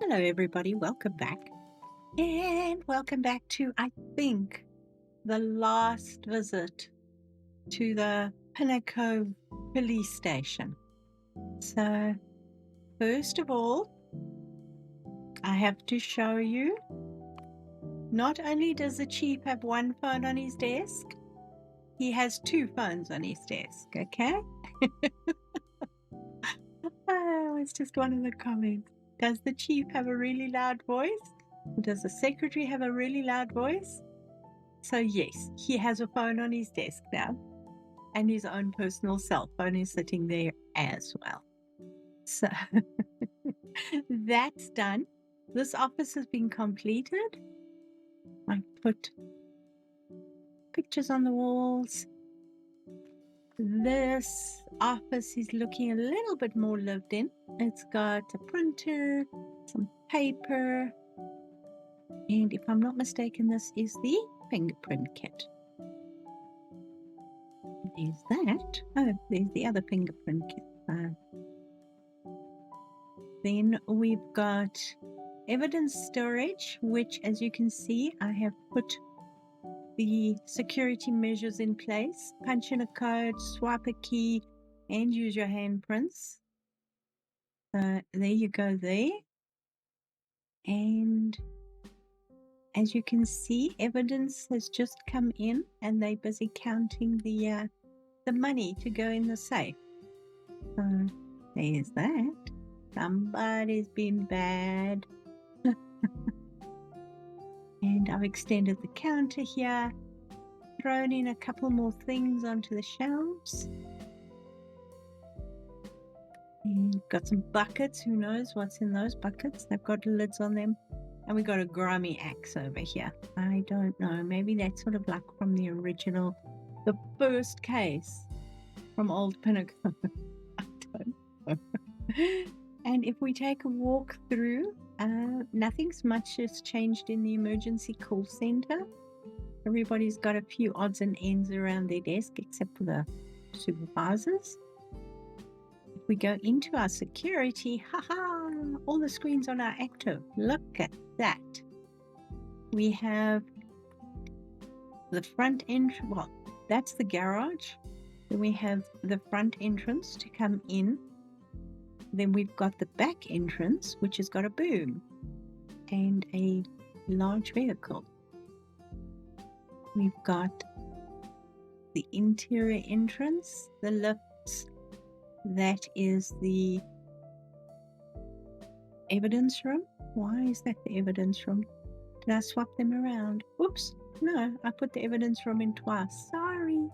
Hello everybody, welcome back. And welcome back to, I think, the last visit to the Pinnacove Police Station. So, first of all, I have to show you, not only does the chief have one phone on his desk, he has two phones on his desk, okay? Oh, it's just one of the comments. Does the chief have a really loud voice? Does the secretary have a really loud voice? So yes, he has a phone on his desk now, and his own personal cell phone is sitting there as well. So that's done. This office has been completed. I put pictures on the walls. This office is looking a little bit more lived in. It's got a printer, some paper, and if I'm not mistaken, this is the fingerprint kit. There's that. Oh, there's the other fingerprint kit. Then we've got evidence storage, which, as you can see, I have put the security measures in place. Punch in a code, swipe a key, and use your handprints. There you go there. And as you can see, evidence has just come in, and they're busy counting the money to go in the safe. So there's that. Somebody's been bad. And I've extended the counter here, thrown in a couple more things onto the shelves. And got some buckets. Who knows what's in those buckets? They've got lids on them. And we got a grimy axe over here. I don't know. Maybe that's sort of like from the original, the first case from Old Pinnacove. I don't know. And if we take a walk through, nothing's much has changed in the emergency call center. Everybody's got a few odds and ends around their desk except for the supervisors. If we go into our security, all the screens on our active. Look at that. We have the front entrance. Well, that's the garage. Then we have the front entrance to come in. Then we've got the back entrance, which has got a boom and a large vehicle. We've got the interior entrance, the lifts. That is the evidence room. Why is that the evidence room? Did I swap them around? Oops. No, I put the evidence room in twice. Sorry.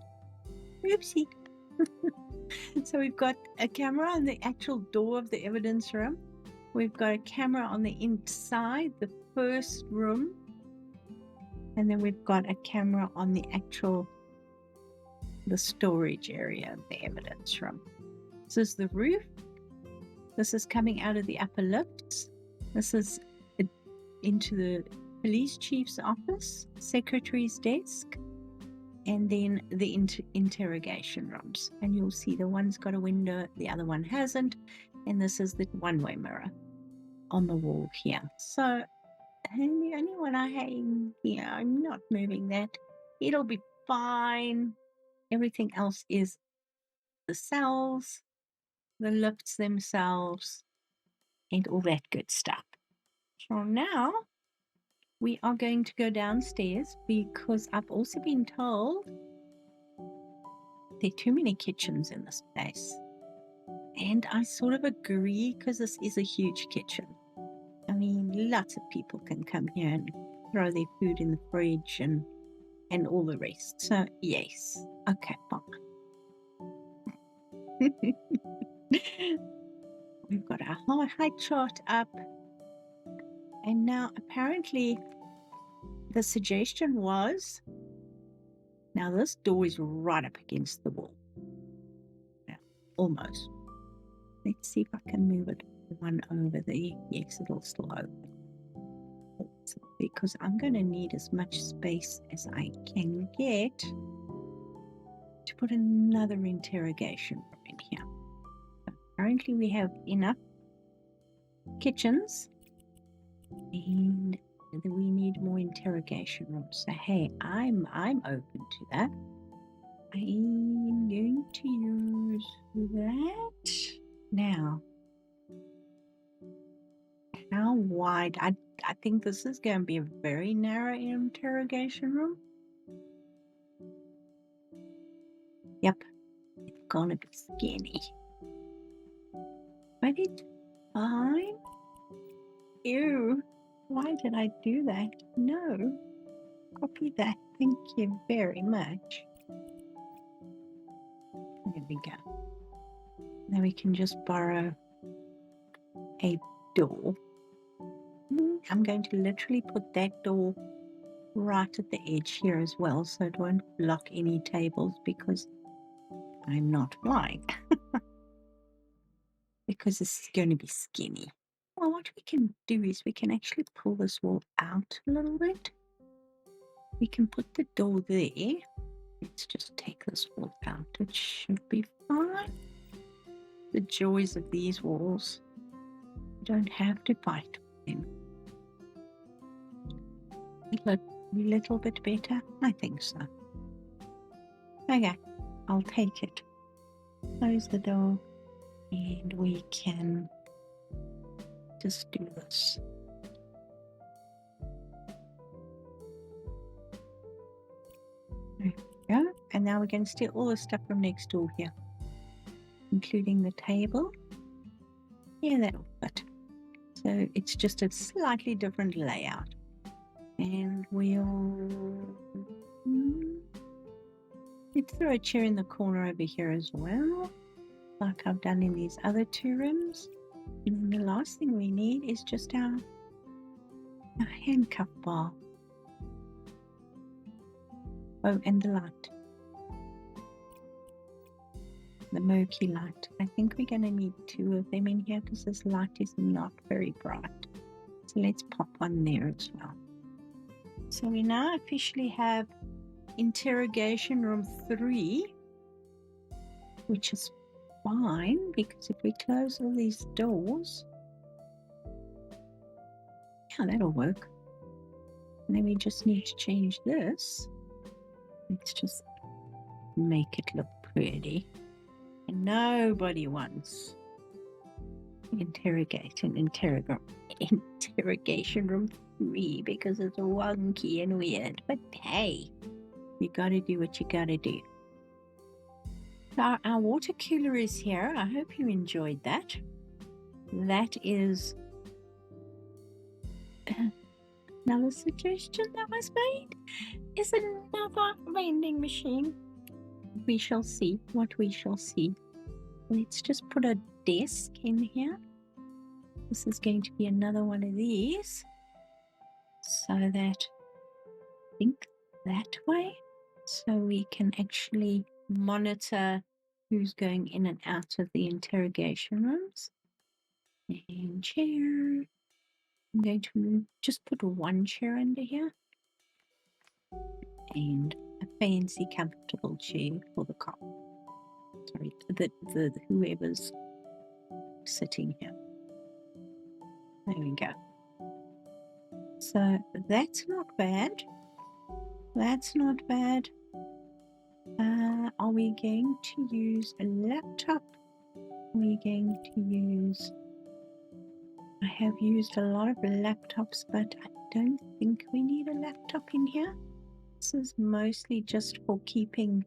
Oopsie. So we've got a camera on the actual door of the evidence room. We've got a camera on the inside, the first room. And then we've got a camera on the storage area of the evidence room. This is the roof. This is coming out of the upper lifts. This is into the police chief's office, secretary's desk, and then the interrogation rooms. And you'll see the one's got a window, the other one hasn't. And this is the one-way mirror on the wall here. So, and the only one I hang here, I'm not moving that. It'll be fine. Everything else is the cells, the lifts themselves, and all that good stuff. So now we are going to go downstairs because I've also been told there are too many kitchens in this place. And I sort of agree because this is a huge kitchen. I mean, lots of people can come here and throw their food in the fridge and all the rest. So, yes. Okay, fine. We've got our height chart up. And now, apparently, the suggestion was, now this door is right up against the wall. Yeah, almost. Let's see if I can move it one over there. Yes, it'll still open. Because I'm going to need as much space as I can get to put another interrogation room in here. Apparently we have enough kitchens And we need more interrogation rooms. So hey, I'm open to that. I'm going to use that now. How wide? I think this is going to be a very narrow interrogation room. Yep, it's gonna be skinny, but it's fine. Ew, why did I do that? No, copy that. Thank you very much. There we go. Now we can just borrow a door. I'm going to literally put that door right at the edge here as well, so it won't block any tables because I'm not flying. Because this is going to be skinny. Well, what we can do is we can actually pull this wall out a little bit. We can put the door there. Let's just take this wall out. It should be fine. The joys of these walls. You don't have to fight with them. It look a little bit better? I think so. Okay, I'll take it. Close the door and we can just do this. There we go. And now we're going to steal all the stuff from next door here, including the table. Yeah, that'll fit. So it's just a slightly different layout. And we'll let's throw a chair in the corner over here as well, like I've done in these other two rooms. And then the last thing we need is just our handcuff bar. Oh, and the light. The murky light. I think we're going to need two of them in here because this light is not very bright. So let's pop one there as well. So we now officially have interrogation room 3, which is fine because if we close all these doors, yeah, that'll work. And then we just need to change this. Let's just make it look pretty. And nobody wants interrogation room 3 because it's wonky and weird. But hey, you gotta do what you gotta do. So our water cooler is here. I hope you enjoyed that. That is another suggestion that was made. Is another vending machine. We shall see what we shall see. Let's just put a desk in here. This is going to be another one of these. So that, I think that way. So we can actually monitor who's going in and out of the interrogation rooms. And chair. I'm going to just put one chair under here. And a fancy, comfortable chair for the cop. Sorry, the whoever's sitting here. There we go. So that's not bad. That's not bad. Are we going to use a laptop? Are we going to use... I have used a lot of laptops, but I don't think we need a laptop in here. This is mostly just for keeping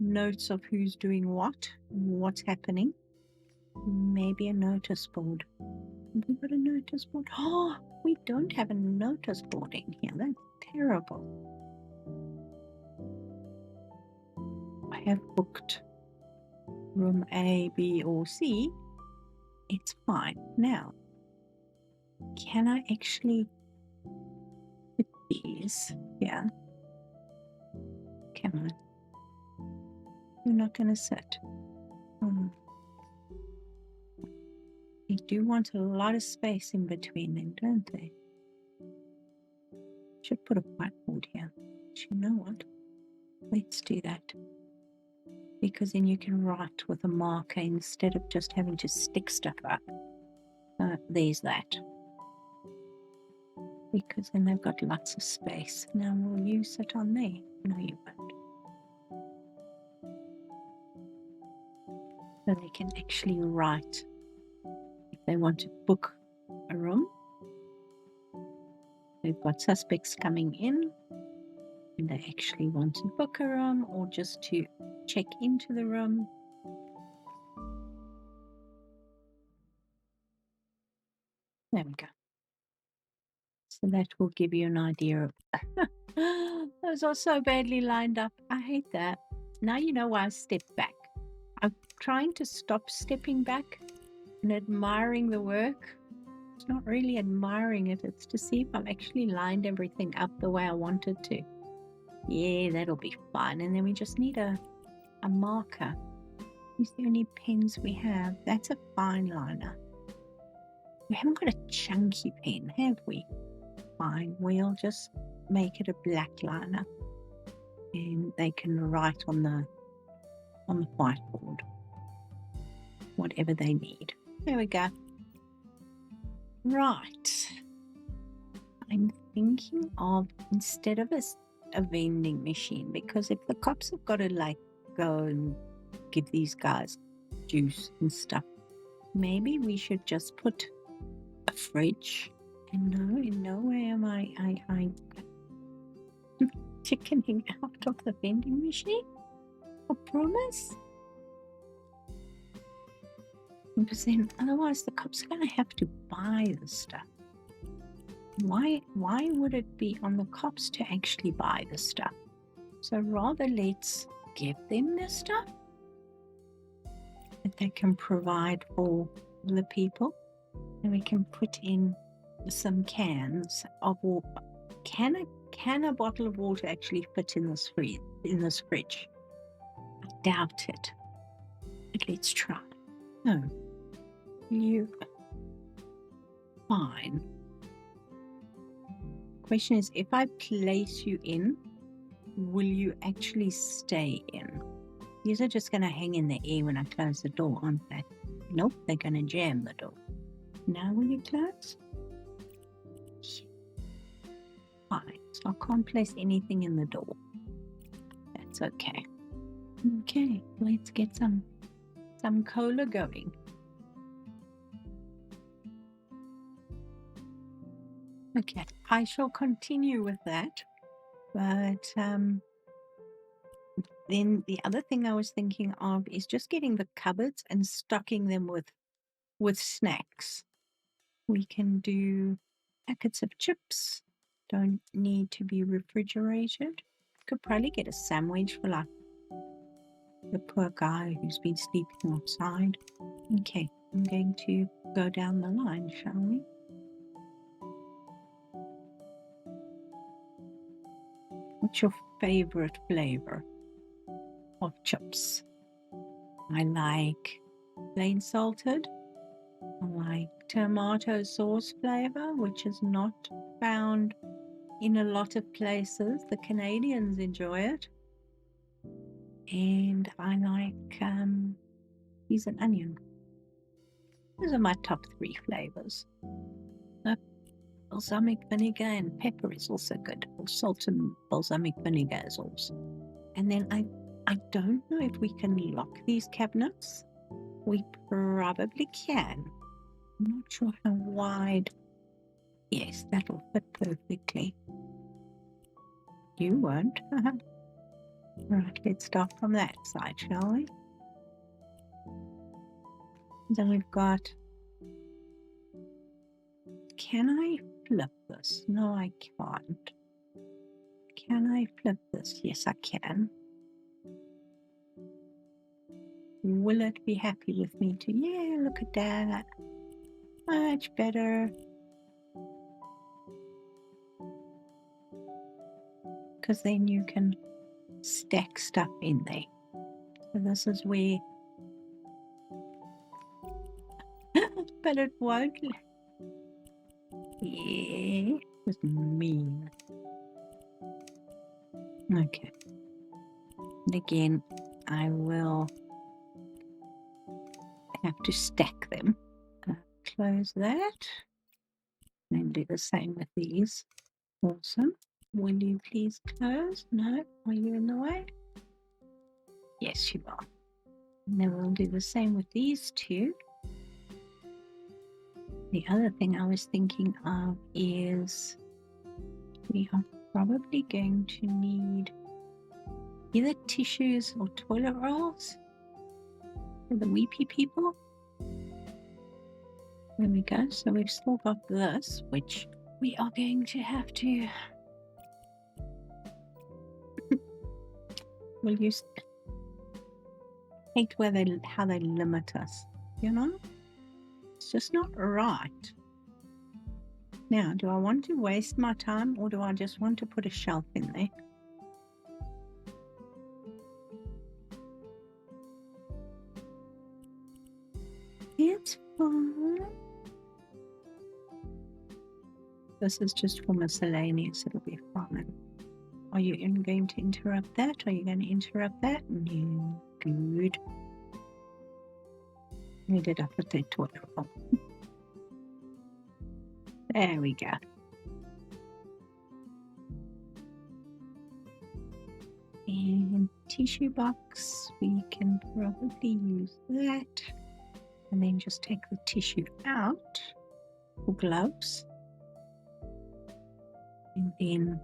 notes of who's doing what's happening. Maybe a notice board. Have we got a notice board? Oh, we don't have a notice board in here. That's terrible. I have booked room A, B, or C. It's fine. Now, can I actually put these here? Come on. You're not going to sit. They do want a lot of space in between them, don't they? Should put a whiteboard here. But you know what? Let's do that. Because then you can write with a marker instead of just having to stick stuff up. There's that. because then they've got lots of space. Now will you sit on there? No, you won't. So they can actually write if they want to book a room. They've got suspects coming in and they actually want to book a room or just to check into the room. There we go. So that will give you an idea of those are so badly lined up. I hate that. Now you know why I step back. I'm trying to stop stepping back and admiring the work. It's not really admiring it. It's to see if I've actually lined everything up the way I wanted to. Yeah, that'll be fine. And then we just need a marker. These are the only pens we have. That's a fine liner. We haven't got a chunky pen, have we? Fine. We'll just make it a black liner. And they can write on the whiteboard whatever they need. There we go. Right. I'm thinking of, instead of a vending machine, because if the cops have got to like go and give these guys juice and stuff, maybe we should just put a fridge. And no, in no way am I chickening out of the vending machine. I promise. Because then otherwise the cops are going to have to buy the stuff. Why would it be on the cops to actually buy the stuff? So rather let's give them the stuff that they can provide for the people. And we can put in some cans of water. Can a bottle of water actually fit in this fridge? I doubt it. But let's try. No. You. Fine. Question is, if I place you in, will you actually stay in? These are just going to hang in the air when I close the door, aren't they? Nope, they're going to jam the door. Now will you close? Fine. So I can't place anything in the door. That's okay. Okay, let's get some cola going. Okay, I shall continue with that. But then the other thing I was thinking of is just getting the cupboards and stocking them with snacks. We can do packets of chips. Don't need to be refrigerated. Could probably get a sandwich for like the poor guy who's been sleeping outside. Okay, I'm going to go down the line, shall we? What's your favorite flavor of chips? I like plain salted. I like tomato sauce flavor, which is not found in a lot of places. The Canadians enjoy it. And I like cheese and onion. Those are my top 3 flavors. Balsamic vinegar and pepper is also good. Or salt and balsamic vinegar is also. And then I don't know if we can lock these cabinets. We probably can. I'm not sure how wide. Yes, that'll fit perfectly. You won't. Right, let's start from that side, shall we? Then we've got... Can I flip this? No, I can't. Can I flip this? Yes, I can. Will it be happy with me too? Yeah, look at that. Much better. Because then you can stack stuff in there. So this is where... but it won't... Yeah, it was mean. Okay. And again, I will have to stack them. Close that. And then do the same with these. Awesome. Will you please close? No? Are you in the way? Yes, you are. And then we'll do the same with these two. The other thing I was thinking of is we are probably going to need either tissues or toilet rolls for the weepy people. There we go. So we've still got this, which we are going to have to... Will you hate how they limit us, you know? It's just not right. Now, do I want to waste my time or do I just want to put a shelf in there? It's fine. This is just for miscellaneous, it'll be fine. Are you going to interrupt that? Are you going to interrupt that? No. Good. Where did I put that toilet roll? There we go. And tissue box, we can probably use that. And then just take the tissue out for gloves. And then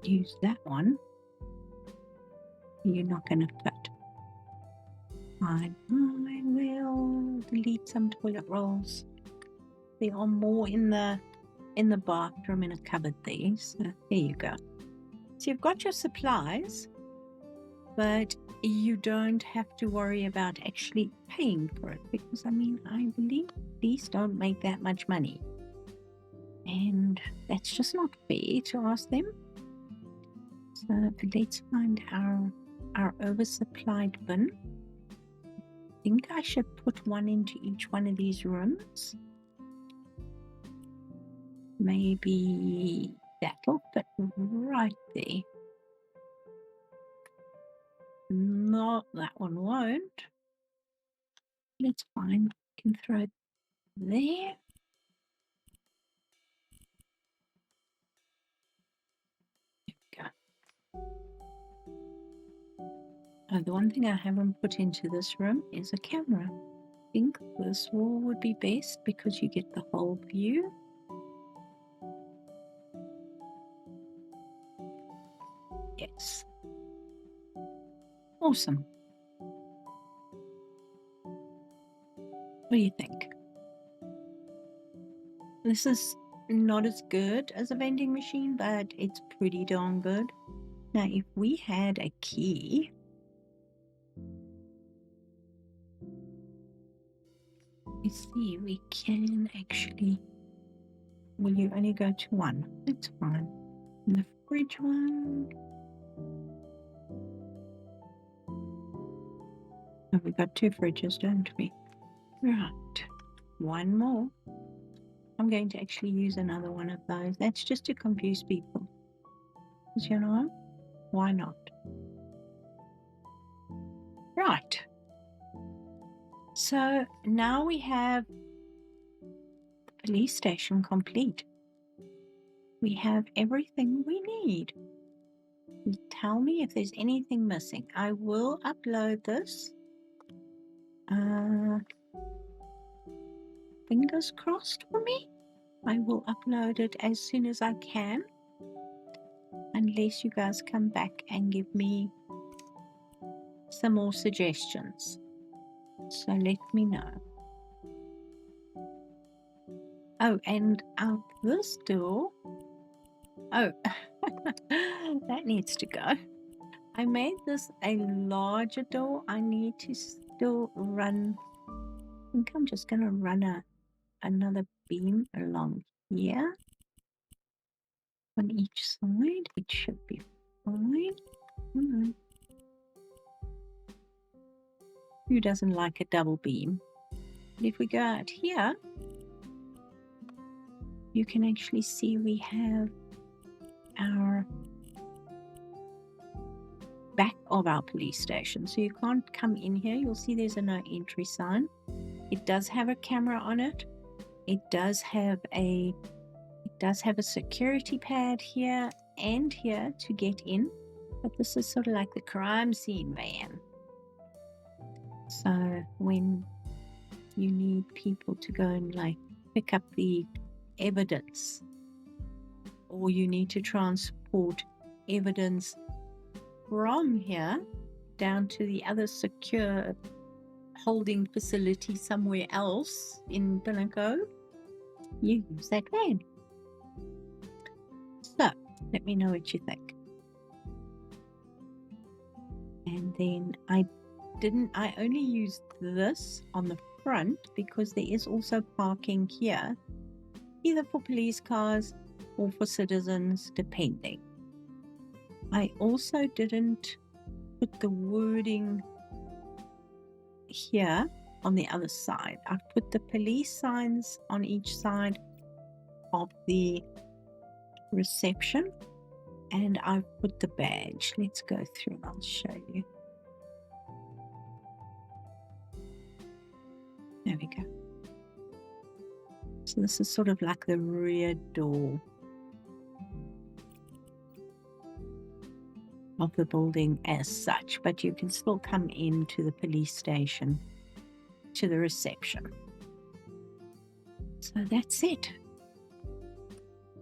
use that one. You're not going to fit. Fine. I will delete some toilet rolls. There are more in the bathroom in a cupboard there. So there you go. So you've got your supplies, but you don't have to worry about actually paying for it, because I mean, I believe these don't make that much money. And that's just not fair to ask them. So let's find our oversupplied bin. I think I should put one into each one of these rooms. Maybe that'll fit right there. No, that one won't. That's fine. We can throw it there. Oh, the one thing I haven't put into this room is a camera. I think this wall would be best because you get the whole view. Yes. Awesome. What do you think? This is not as good as a vending machine, but it's pretty darn good. Now, if we had a key... Let's see, we can actually... Will you only go to one? That's fine. And the fridge one... Oh, we've got two fridges, don't we? Right. One more. I'm going to actually use another one of those. That's just to confuse people. Because, you know, why not? Right. So now we have the police station complete. We have everything we need. Tell me if there's anything missing. I will upload this. Fingers crossed for me. I will upload it as soon as I can. Unless you guys come back and give me some more suggestions. So let me know. Oh, and out this door. Oh, that needs to go. I made this a larger door. I need to still run. I think I'm just going to run another beam along here. On each side. It should be fine. Who doesn't like a double beam? But if we go out here, you can actually see we have our back of our police station. So you can't come in here. You'll see there's a no entry sign. It does have a camera on it. It does have a security pad here and here to get in, but this is sort of like the crime scene van. So when you need people to go and like pick up the evidence, or you need to transport evidence from here down to the other secure holding facility somewhere else in Pinnacove, you use that van. So let me know what you think. And then I only used this on the front because there is also parking here, either for police cars or for citizens, depending. I also didn't put the wording here on the other side. I put the police signs on each side of the reception, and I've put the badge. Let's go through and I'll show you. There we go. So this is sort of like the rear door of the building as such, but you can still come into the police station to the reception. So that's it.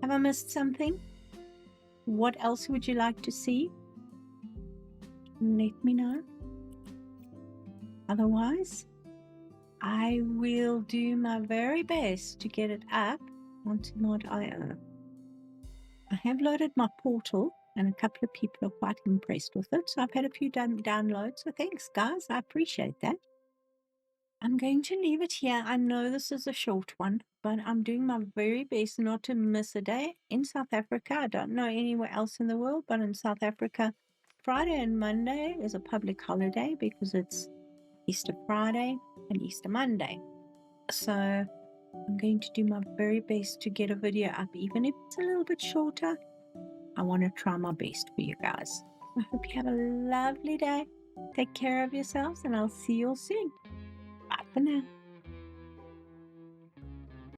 Have I missed something? What else would you like to see? Let me know. Otherwise, I will do my very best to get it up onto mod.io. I have loaded my portal, and a couple of people are quite impressed with it. So I've had a few downloads. So thanks, guys. I appreciate that. I'm going to leave it here. I know this is a short one, but I'm doing my very best not to miss a day. In South Africa, I don't know anywhere else in the world, but in South Africa, Friday and Monday is a public holiday because it's Easter Friday and Easter Monday. So I'm going to do my very best to get a video up, even if it's a little bit shorter. I want to try my best for you guys. I hope you have a lovely day. Take care of yourselves, and I'll see you all soon. Bye for now.